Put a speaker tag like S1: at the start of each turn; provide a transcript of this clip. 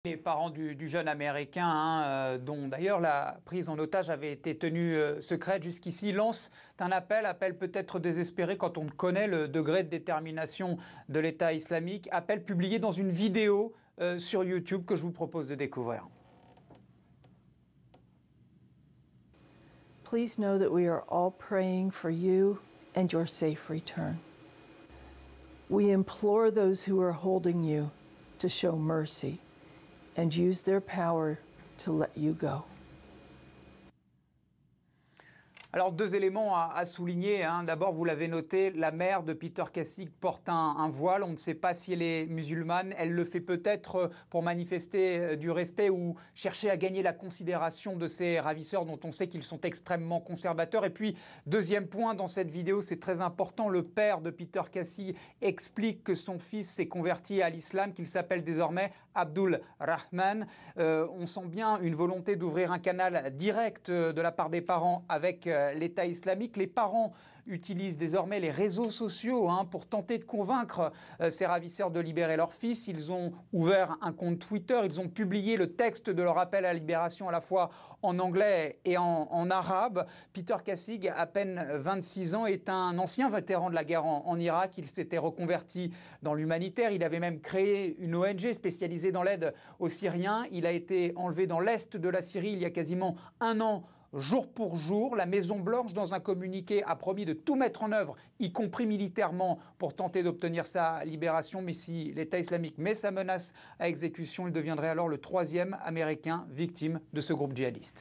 S1: Les parents du jeune Américain, dont d'ailleurs la prise en otage avait été tenue secrète jusqu'ici, lancent un appel peut-être désespéré quand on connaît le degré de détermination de l'État islamique, appel publié dans une vidéo sur YouTube que je vous propose de découvrir.
S2: Please know that we are all praying for you and your safe return. We implore those who are holding you to show mercy and use their power to let you go.
S1: Alors, deux éléments à souligner. D'abord, vous l'avez noté, la mère de Peter Kassig porte un voile. On ne sait pas si elle est musulmane. Elle le fait peut-être pour manifester du respect ou chercher à gagner la considération de ses ravisseurs dont on sait qu'ils sont extrêmement conservateurs. Et puis, deuxième point dans cette vidéo, c'est très important. Le père de Peter Kassig explique que son fils s'est converti à l'islam, qu'il s'appelle désormais Abdul Rahman. On sent bien une volonté d'ouvrir un canal direct de la part des parents avec l'État islamique. Les parents utilisent désormais les réseaux sociaux pour tenter de convaincre ces ravisseurs de libérer leur fils. Ils ont ouvert un compte Twitter, ils ont publié le texte de leur appel à la libération à la fois en anglais et en arabe. Peter Kassig, à peine 26 ans, est un ancien vétéran de la guerre en Irak. Il s'était reconverti dans l'humanitaire. Il avait même créé une ONG spécialisée dans l'aide aux Syriens. Il a été enlevé dans l'est de la Syrie il y a quasiment un an. Jour pour jour, la Maison-Blanche, dans un communiqué, a promis de tout mettre en œuvre, y compris militairement, pour tenter d'obtenir sa libération. Mais si l'État islamique met sa menace à exécution, il deviendrait alors le troisième Américain victime de ce groupe djihadiste.